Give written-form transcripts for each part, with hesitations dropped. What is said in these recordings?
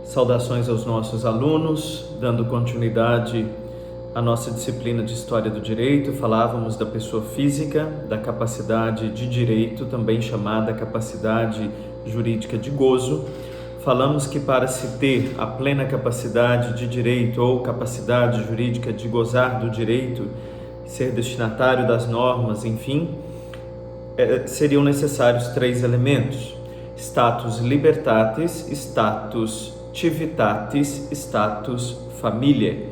Saudações aos nossos alunos, dando continuidade à nossa disciplina de História do Direito. Falávamos da pessoa física, da capacidade de direito, também chamada capacidade jurídica de gozo. Falamos que para se ter a plena capacidade de direito ou capacidade jurídica de gozar do direito, ser destinatário das normas, enfim, seriam necessários 3 elementos: status libertatis, status civitatis, status familiae.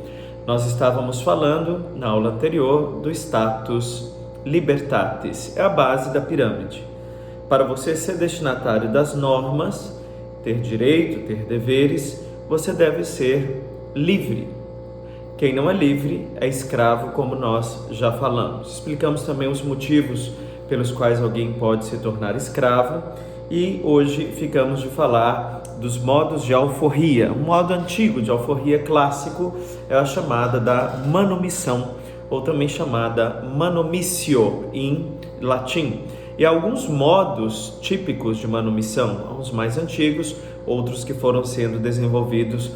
Nós estávamos falando na aula anterior do status libertatis, é a base da pirâmide. Para você ser destinatário das normas, ter direito, ter deveres, você deve ser livre. Quem não é livre é escravo, como nós já falamos. Explicamos também os motivos pelos quais alguém pode se tornar escravo e hoje ficamos de falar dos modos de alforria. Um modo antigo de alforria clássico é a chamada da manumissão, ou também chamada manumissio em latim. E alguns modos típicos de manumissão, uns mais antigos, outros que foram sendo desenvolvidos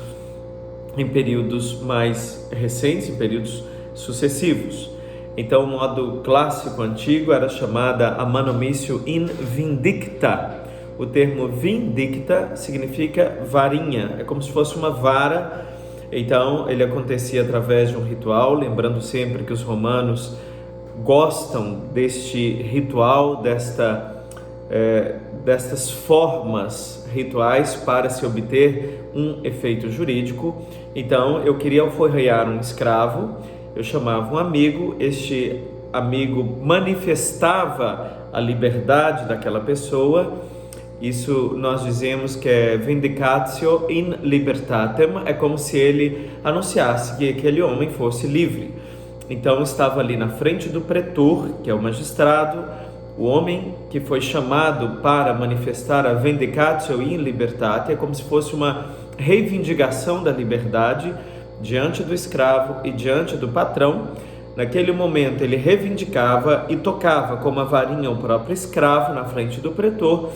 em períodos mais recentes, em períodos sucessivos. Então, o modo clássico antigo era chamada a manumissio in vindicta. O termo vindicta significa varinha, é como se fosse uma vara. Então, ele acontecia através de um ritual, lembrando sempre que os romanos gostam deste ritual, destas formas rituais para se obter um efeito jurídico. Então, eu queria alforriar um escravo, eu chamava um amigo, este amigo manifestava a liberdade daquela pessoa. Isso nós dizemos que é vindicatio in libertatem, é como se ele anunciasse que aquele homem fosse livre. Então estava ali na frente do pretor, que é o magistrado, o homem que foi chamado para manifestar a vindicatio in libertate, é como se fosse uma reivindicação da liberdade diante do escravo e diante do patrão. Naquele momento ele reivindicava e tocava com uma varinha o próprio escravo na frente do pretor.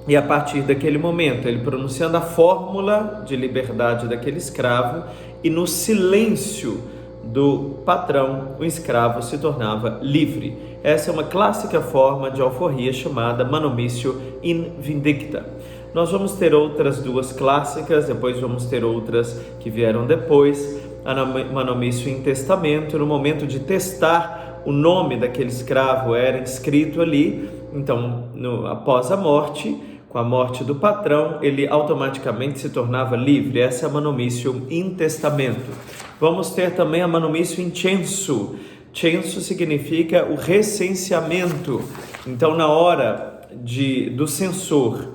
E a partir daquele momento, ele pronunciando a fórmula de liberdade daquele escravo, e no silêncio do patrão, o escravo se tornava livre. Essa é uma clássica forma de alforria chamada manumissio in vindicta. Nós vamos ter outras 2 clássicas, depois vamos ter outras que vieram depois. A manumissio in testamento, no momento de testar, o nome daquele escravo era inscrito ali. Então, após a morte, com a morte do patrão, ele automaticamente se tornava livre. Essa é a manumissio in testamento. Vamos ter também a manumissio in censo. Censo significa o recenseamento. Então, na hora do censor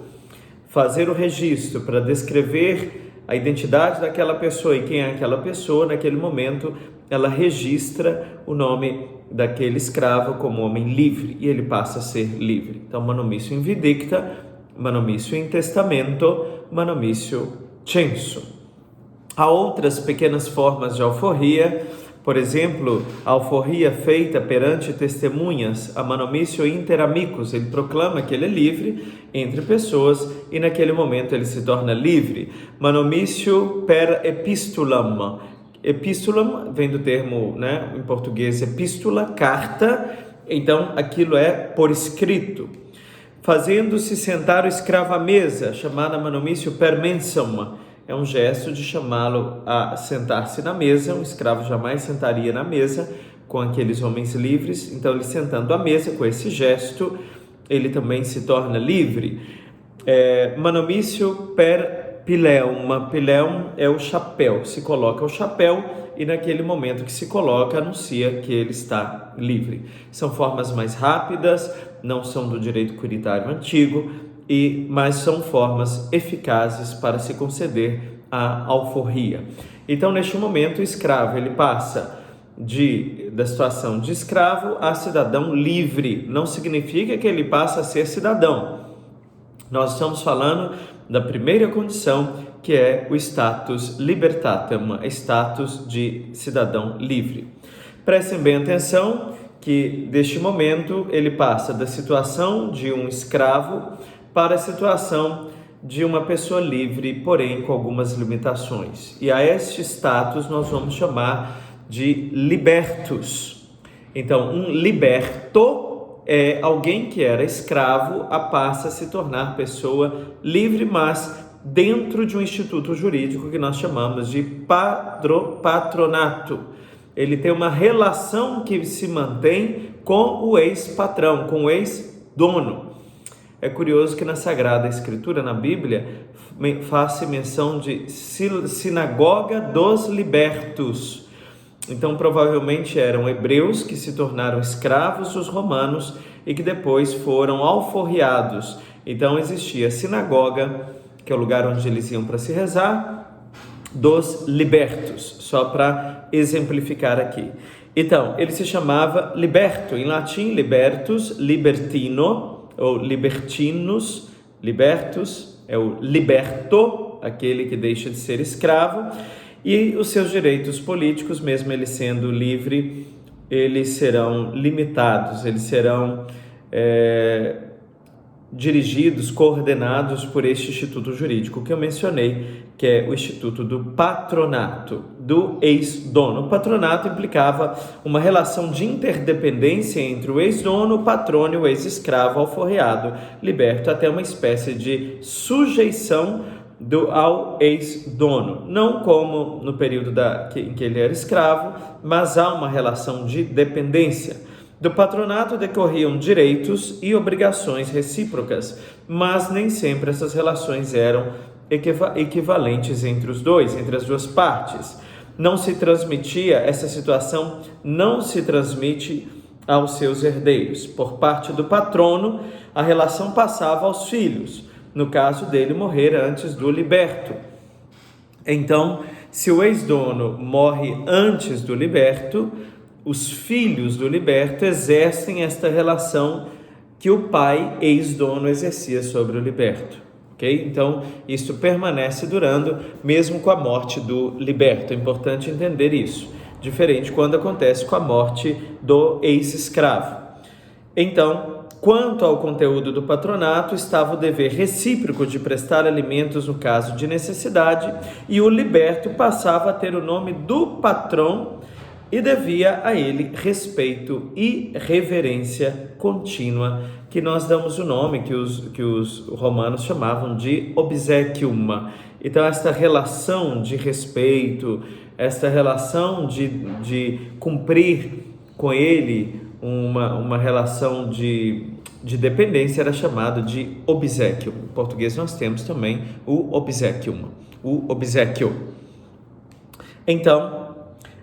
fazer o registro para descrever a identidade daquela pessoa e quem é aquela pessoa, naquele momento ela registra o nome daquele escravo como homem livre e ele passa a ser livre. Então, manumissio in vindicta, manumissio in testamento, manumissio censo. Há outras pequenas formas de alforria, por exemplo, a alforria feita perante testemunhas, a manumissio inter amicus, ele proclama que ele é livre entre pessoas e naquele momento ele se torna livre. Manumissio per epistulam. Epistulam vem do termo, em português, epístola, carta. Então, aquilo é por escrito. Fazendo-se sentar o escravo à mesa, chamada manumissio per mensum, é um gesto de chamá-lo a sentar-se na mesa. Um escravo jamais sentaria na mesa com aqueles homens livres. Então, ele sentando à mesa, com esse gesto, ele também se torna livre. Manumissio per pileum. Pileum é o chapéu. Se coloca o chapéu e naquele momento que se coloca, anuncia que ele está livre. São formas mais rápidas, não são do direito comunitário antigo, mas são formas eficazes para se conceder a alforria. Então, neste momento, o escravo ele passa da situação de escravo a cidadão livre. Não significa que ele passa a ser cidadão. Nós estamos falando da primeira condição, que é o status libertatem, status de cidadão livre. Prestem bem atenção que, deste momento, ele passa da situação de um escravo para a situação de uma pessoa livre, porém com algumas limitações. E a este status nós vamos chamar de libertus. Então, um liberto é alguém que era escravo passa a se tornar pessoa livre, mas dentro de um instituto jurídico que nós chamamos de patronato. Ele tem uma relação que se mantém com o ex-patrão, com o ex-dono. É curioso que na Sagrada Escritura, na Bíblia, faz-se menção de sinagoga dos libertos. Então, provavelmente eram hebreus que se tornaram escravos dos romanos e que depois foram alforriados. Então, existia a sinagoga, que é o lugar onde eles iam para se rezar, dos libertos, só para exemplificar aqui. Então, ele se chamava liberto, em latim libertus, libertino, ou libertinus, libertus é o liberto, aquele que deixa de ser escravo, e os seus direitos políticos, mesmo ele sendo livre, eles serão limitados, eles serão dirigidos, coordenados por este instituto jurídico que eu mencionei, que é o Instituto do Patronato, do ex-dono. O patronato implicava uma relação de interdependência entre o ex-dono, o patrono e o ex-escravo alforreado, liberto, até uma espécie de sujeição ao ex-dono. Não como no período em que ele era escravo, mas há uma relação de dependência. Do patronato decorriam direitos e obrigações recíprocas, mas nem sempre essas relações eram equivalentes entre os dois, entre as duas partes. Essa situação não se transmite aos seus herdeiros. Por parte do patrono, a relação passava aos filhos, no caso dele morrer antes do liberto. Então, se o ex-dono morre antes do liberto, os filhos do liberto exercem esta relação que o pai ex-dono exercia sobre o liberto, ok? Então, isso permanece durando mesmo com a morte do liberto. É importante entender isso. Diferente quando acontece com a morte do ex-escravo. Então, quanto ao conteúdo do patronato, estava o dever recíproco de prestar alimentos no caso de necessidade, e o liberto passava a ter o nome do patrão e devia a ele respeito e reverência contínua, que nós damos o nome que os romanos chamavam de obsequium. Então, esta relação de respeito, esta relação de cumprir com ele uma relação de dependência era chamado de obsequio. Em português nós temos também o obsequium, o obsequio. Então,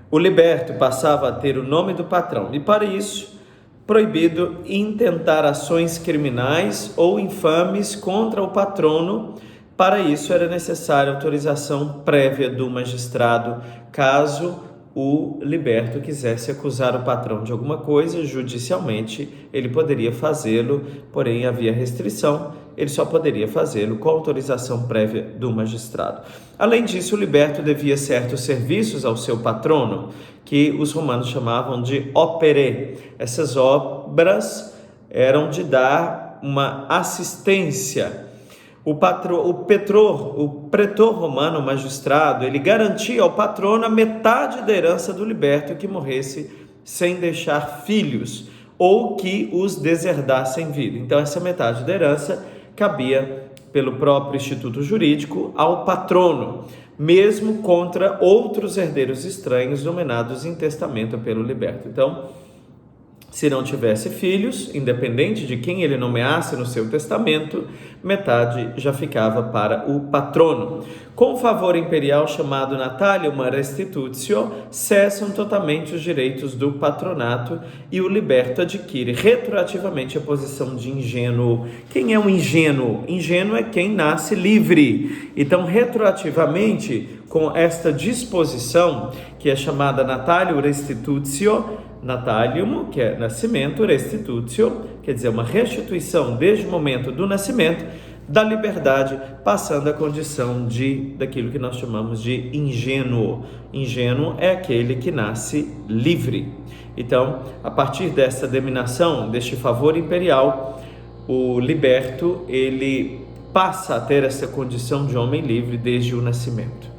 o liberto passava a ter o nome do patrão e, para isso, proibido intentar ações criminais ou infames contra o patrono. Para isso, era necessária autorização prévia do magistrado, caso o liberto quisesse acusar o patrão de alguma coisa judicialmente, ele poderia fazê-lo, porém havia restrição, ele só poderia fazê-lo com autorização prévia do magistrado. Além disso, o liberto devia certos serviços ao seu patrono, que os romanos chamavam de opere. Essas obras eram de dar uma assistência. O pretor romano, o magistrado, ele garantia ao patrono a metade da herança do liberto que morresse sem deixar filhos ou que os deserdasse em vida. Então, essa metade da herança cabia pelo próprio instituto jurídico ao patrono, mesmo contra outros herdeiros estranhos nomeados em testamento pelo liberto. Então, se não tivesse filhos, independente de quem ele nomeasse no seu testamento, metade já ficava para o patrono. Com o favor imperial chamado natalium restitutio, cessam totalmente os direitos do patronato e o liberto adquire retroativamente a posição de ingênuo. Quem é um ingênuo? Ingênuo é quem nasce livre. Então, retroativamente, com esta disposição, que é chamada natalium restitutio, natalium, que é nascimento, restitutio, quer dizer, uma restituição desde o momento do nascimento da liberdade, passando a condição daquilo que nós chamamos de ingênuo. Ingênuo é aquele que nasce livre. Então, a partir dessa dominação, deste favor imperial, o liberto, ele passa a ter essa condição de homem livre desde o nascimento.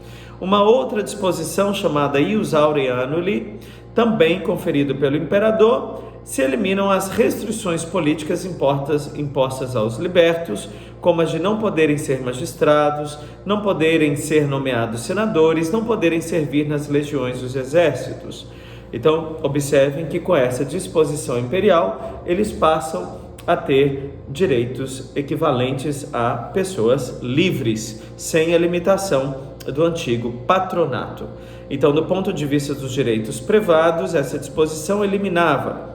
Uma outra disposição chamada ius aureanuli, também conferido pelo imperador, se eliminam as restrições políticas impostas aos libertos, como as de não poderem ser magistrados, não poderem ser nomeados senadores, não poderem servir nas legiões dos exércitos. Então, observem que com essa disposição imperial, eles passam a ter direitos equivalentes a pessoas livres, sem a limitação do antigo patronato. Então, do ponto de vista dos direitos privados, essa disposição eliminava,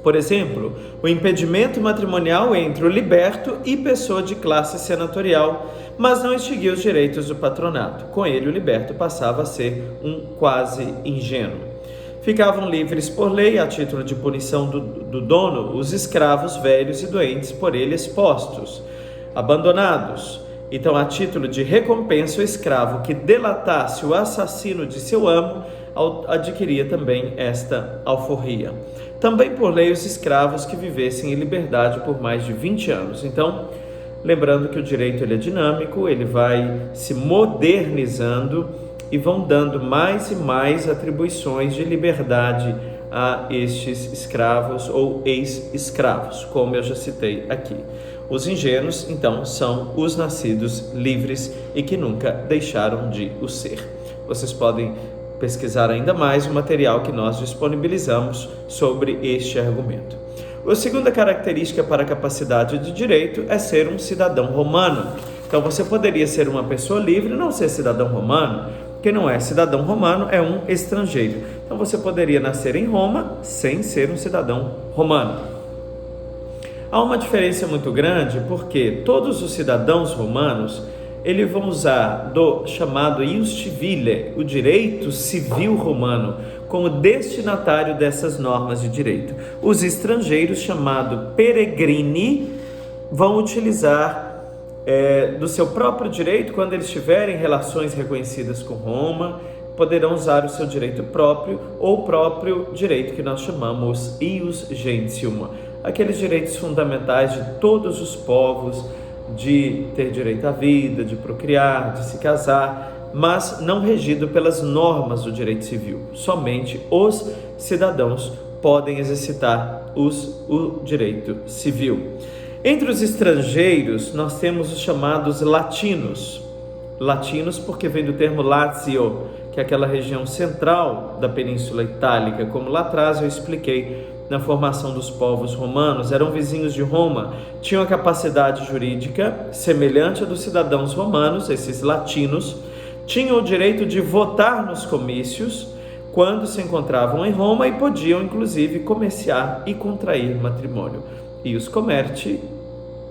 por exemplo, o impedimento matrimonial entre o liberto e pessoa de classe senatorial, mas não extinguia os direitos do patronato. Com ele, o liberto passava a ser um quase ingênuo. Ficavam livres por lei, a título de punição do dono, os escravos velhos e doentes por ele expostos, abandonados. Então, a título de recompensa, o escravo que delatasse o assassino de seu amo adquiria também esta alforria. Também por lei os escravos que vivessem em liberdade por mais de 20 anos. Então, lembrando que o direito ele é dinâmico, ele vai se modernizando e vão dando mais e mais atribuições de liberdade a estes escravos ou ex-escravos, como eu já citei aqui. Os ingênuos, então, são os nascidos livres e que nunca deixaram de o ser. Vocês podem pesquisar ainda mais o material que nós disponibilizamos sobre este argumento. A segunda característica para a capacidade de direito é ser um cidadão romano. Então, você poderia ser uma pessoa livre e não ser cidadão romano. Quem não é cidadão romano é um estrangeiro. Então, você poderia nascer em Roma sem ser um cidadão romano. Há uma diferença muito grande porque todos os cidadãos romanos eles vão usar do chamado ius civile, o direito civil romano, como destinatário dessas normas de direito. Os estrangeiros, chamado peregrini, vão utilizar do seu próprio direito, quando eles tiverem relações reconhecidas com Roma, poderão usar o seu direito próprio ou o próprio direito que nós chamamos ius gentium, aqueles direitos fundamentais de todos os povos, de ter direito à vida, de procriar, de se casar, mas não regido pelas normas do direito civil. Somente os cidadãos podem exercitar o direito civil. Entre os estrangeiros, nós temos os chamados latinos. Latinos porque vem do termo Lazio, que é aquela região central da Península Itálica, como lá atrás eu expliquei na formação dos povos romanos, eram vizinhos de Roma, tinham a capacidade jurídica semelhante à dos cidadãos romanos, esses latinos, tinham o direito de votar nos comícios quando se encontravam em Roma e podiam, inclusive, comerciar e contrair matrimônio. Ius comerci,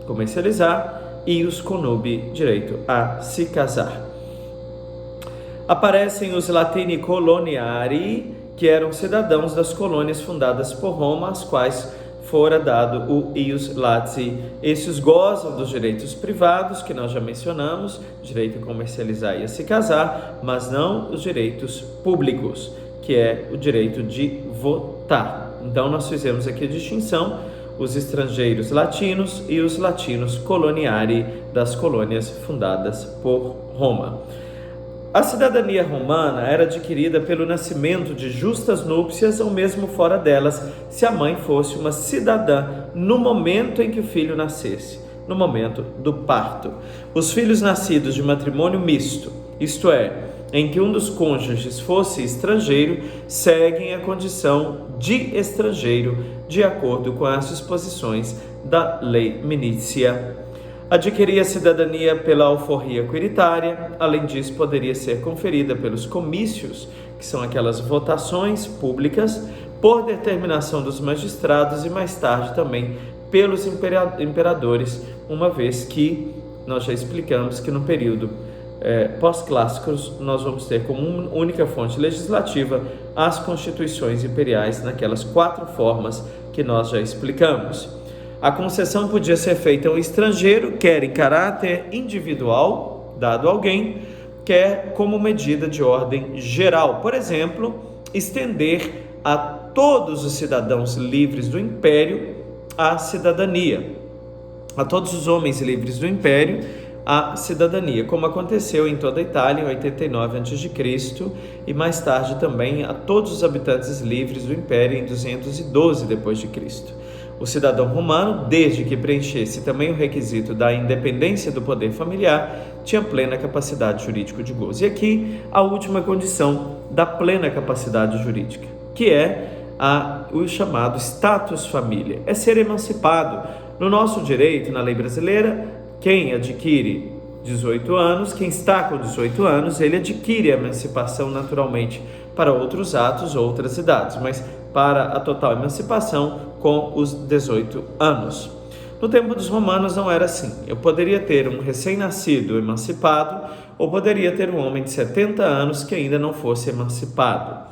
comercializar, ius conubi, direito a se casar. Aparecem os latini coloniari, que eram cidadãos das colônias fundadas por Roma, às quais fora dado o ius lati. Esses gozam dos direitos privados, que nós já mencionamos, direito a comercializar e a se casar, mas não os direitos públicos, que é o direito de votar. Então, nós fizemos aqui a distinção, os estrangeiros latinos e os latinos coloniari, das colônias fundadas por Roma. A cidadania romana era adquirida pelo nascimento de justas núpcias ou mesmo fora delas, se a mãe fosse uma cidadã no momento em que o filho nascesse, no momento do parto. Os filhos nascidos de matrimônio misto, isto é, em que um dos cônjuges fosse estrangeiro, seguem a condição de estrangeiro, de acordo com as disposições da lei minícia. Adquiria a cidadania pela alforria quiritária, além disso poderia ser conferida pelos comícios, que são aquelas votações públicas, por determinação dos magistrados e mais tarde também pelos imperadores, uma vez que nós já explicamos que no período pós-clássicos nós vamos ter como única fonte legislativa as constituições imperiais naquelas 4 formas que nós já explicamos. A concessão podia ser feita a um estrangeiro, quer em caráter individual, dado a alguém, quer como medida de ordem geral. Por exemplo, estender a todos os cidadãos livres do império a cidadania. a todos os homens livres do império a cidadania, como aconteceu em toda a Itália em 89 a.C. e mais tarde também a todos os habitantes livres do império em 212 d.C. O cidadão romano, desde que preenchesse também o requisito da independência do poder familiar, tinha plena capacidade jurídica de gozo. E aqui a última condição da plena capacidade jurídica, que é o chamado status família, é ser emancipado. No nosso direito, na lei brasileira, quem adquire 18 anos, quem está com 18 anos, ele adquire a emancipação naturalmente para outros atos, outras idades, mas para a total emancipação com os 18 anos. No tempo dos romanos não era assim. Eu poderia ter um recém-nascido emancipado ou poderia ter um homem de 70 anos que ainda não fosse emancipado.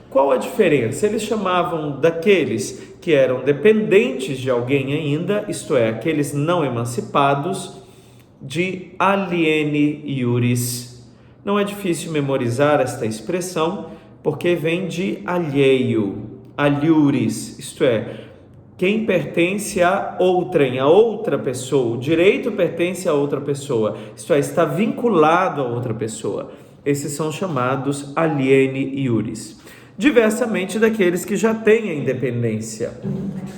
Qual a diferença? Eles chamavam daqueles que eram dependentes de alguém ainda, isto é, aqueles não emancipados, de alieni iuris. Não é difícil memorizar esta expressão, porque vem de alheio, aliuris, isto é, quem pertence a outrem, a outra pessoa. O direito pertence a outra pessoa, isto é, está vinculado a outra pessoa. Esses são chamados alieni iuris. Diversamente daqueles que já têm a independência,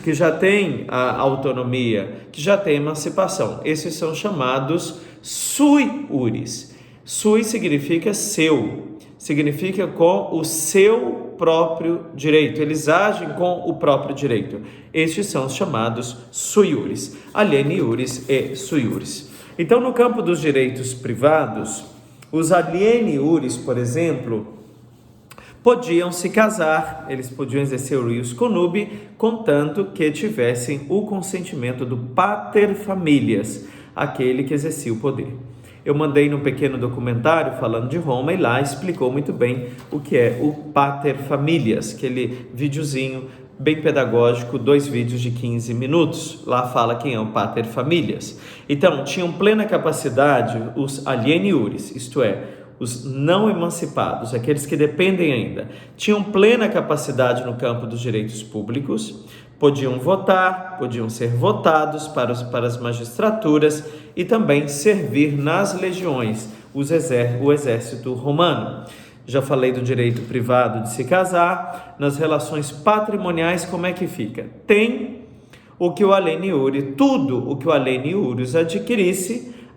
que já têm a autonomia, que já têm a emancipação. Esses são chamados sui iuris. Sui significa seu, significa com o seu próprio direito. Eles agem com o próprio direito. Estes são os chamados sui iuris, alieni iuris e sui iuris. Então, no campo dos direitos privados, os alieni iuris, por exemplo, podiam se casar, eles podiam exercer o ius connubii, contanto que tivessem o consentimento do pater familias, aquele que exercia o poder. Eu mandei num pequeno documentário falando de Roma e lá explicou muito bem o que é o pater familias, aquele videozinho bem pedagógico, 2 vídeos de 15 minutos. Lá fala quem é o pater familias. Então, tinham plena capacidade os alieni iuris, isto é, os não emancipados, aqueles que dependem ainda, tinham plena capacidade no campo dos direitos públicos, podiam votar, podiam ser votados para as magistraturas e também servir nas legiões, o exército romano. Já falei do direito privado de se casar. Nas relações patrimoniais, como é que fica? Tem o que o alieni iuris, tudo o que o alieni iuris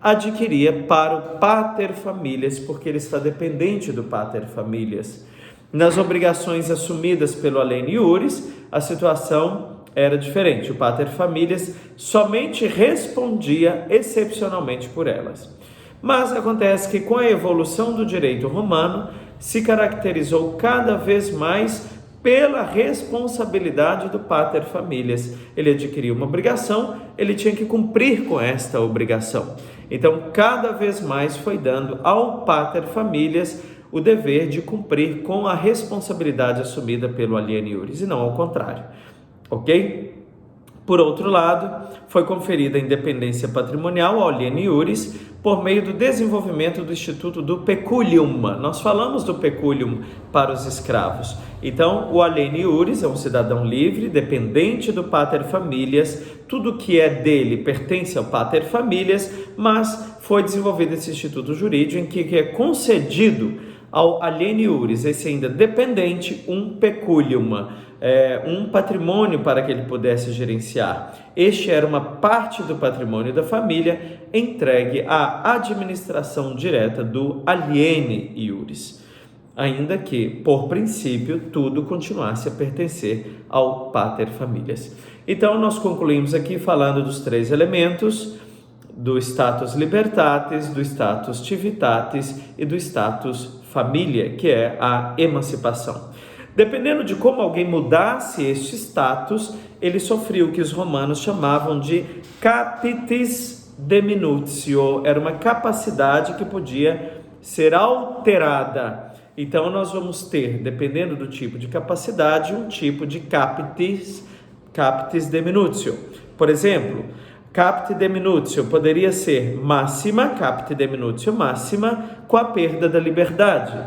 adquiria para o pater familias, porque ele está dependente do pater familias. Nas obrigações assumidas pelo alieni iuris, a situação era diferente. O pater familias somente respondia excepcionalmente por elas. Mas acontece que com a evolução do direito romano, se caracterizou cada vez mais pela responsabilidade do pater familias. Ele adquiriu uma obrigação, ele tinha que cumprir com esta obrigação. Então, cada vez mais foi dando ao pater familias o dever de cumprir com a responsabilidade assumida pelo alieni iuris, e não ao contrário. Ok? Por outro lado, foi conferida a independência patrimonial ao alieni iuris por meio do desenvolvimento do Instituto do Peculium. Nós falamos do Peculium para os escravos. Então, o alieni iuris é um cidadão livre, dependente do pater familias. Tudo que é dele pertence ao pater familias, mas foi desenvolvido esse instituto jurídico em que é concedido ao alieni iuris, esse ainda dependente, um peculium, um patrimônio para que ele pudesse gerenciar. Este era uma parte do patrimônio da família entregue à administração direta do alieni iuris, ainda que, por princípio, tudo continuasse a pertencer ao pater familias. Então, nós concluímos aqui falando dos 3 elementos, do status libertatis, do status civitatis e do status família, que é a emancipação. Dependendo de como alguém mudasse este status, ele sofria o que os romanos chamavam de capitis deminutio. Era uma capacidade que podia ser alterada. Então, nós vamos ter, dependendo do tipo de capacidade, um tipo de capitis deminutio. Por exemplo, capite deminutio poderia ser máxima, capite deminutio máxima, com a perda da liberdade.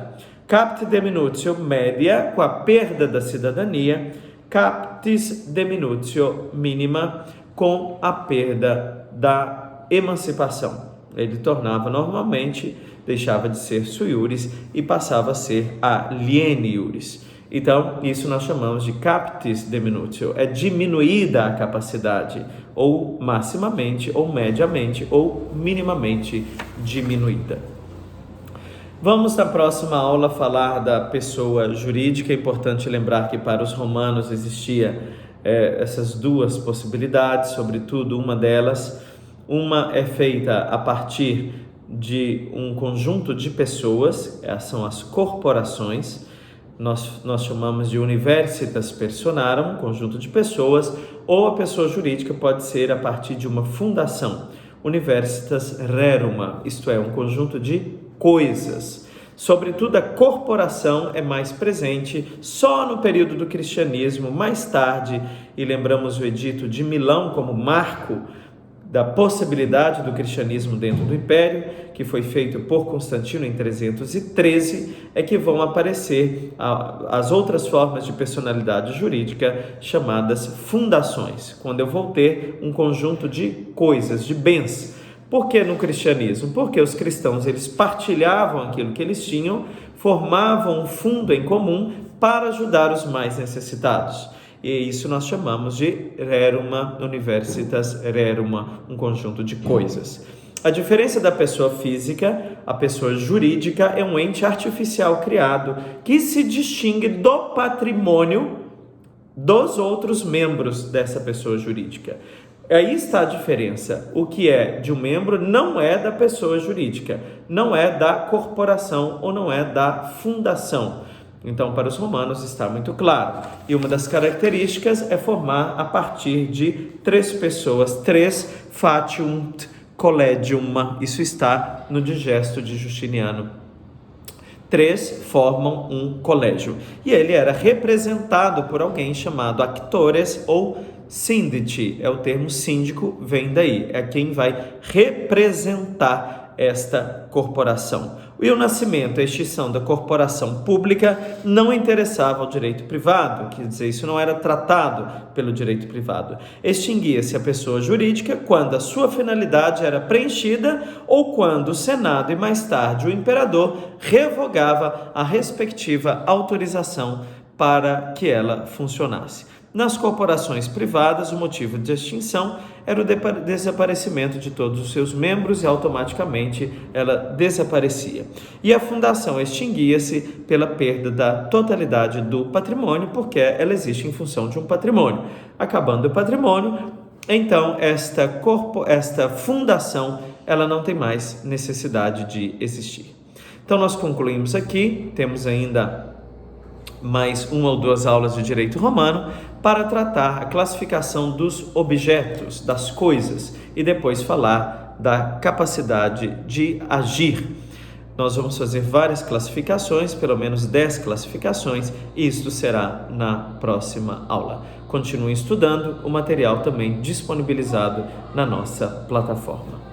Capite deminutio média, com a perda da cidadania. Capitis deminutio mínima, com a perda da emancipação. Ele tornava normalmente, deixava de ser sui iuris e passava a ser aliene iuris. Então, isso nós chamamos de captis deminutio, é diminuída a capacidade, ou maximamente, ou mediamente, ou minimamente diminuída. Vamos na próxima aula falar da pessoa jurídica. É importante lembrar que para os romanos existia essas duas possibilidades, sobretudo uma delas. Uma é feita a partir de um conjunto de pessoas, são as corporações. Nós chamamos de universitas personarum, conjunto de pessoas, ou a pessoa jurídica pode ser a partir de uma fundação, universitas reruma, isto é, um conjunto de coisas. Sobretudo a corporação é mais presente só no período do cristianismo, mais tarde, e lembramos o edito de Milão como marco da possibilidade do cristianismo dentro do Império, que foi feito por Constantino em 313, é que vão aparecer as outras formas de personalidade jurídica chamadas fundações, quando eu vou ter um conjunto de coisas, de bens. Por que no cristianismo? Porque os cristãos eles partilhavam aquilo que eles tinham, formavam um fundo em comum para ajudar os mais necessitados. E isso nós chamamos de reruma universitas reruma, um conjunto de coisas. A diferença da pessoa física, a pessoa jurídica é um ente artificial criado que se distingue do patrimônio dos outros membros dessa pessoa jurídica. Aí está a diferença. O que é de um membro não é da pessoa jurídica, não é da corporação ou não é da fundação. Então, para os romanos está muito claro. E uma das características é formar a partir de 3 pessoas, 3 fatiunt collegium. Isso está no digesto de Justiniano. 3 formam um colégio. E ele era representado por alguém chamado actores ou síndice. É o termo síndico, vem daí. É quem vai representar esta corporação. E o nascimento, a extinção da corporação pública não interessava ao direito privado, quer dizer, isso não era tratado pelo direito privado. Extinguia-se a pessoa jurídica quando a sua finalidade era preenchida ou quando o Senado e mais tarde o imperador revogava a respectiva autorização para que ela funcionasse. Nas corporações privadas, o motivo de extinção era o desaparecimento de todos os seus membros e automaticamente ela desaparecia. E a fundação extinguia-se pela perda da totalidade do patrimônio, porque ela existe em função de um patrimônio. Acabando o patrimônio, então esta fundação ela não tem mais necessidade de existir. Então nós concluímos aqui, temos ainda mais 1 ou 2 aulas de direito romano para tratar a classificação dos objetos, das coisas, e depois falar da capacidade de agir. Nós vamos fazer várias classificações, pelo menos 10 classificações, e isto será na próxima aula. Continue estudando, o material também disponibilizado na nossa plataforma.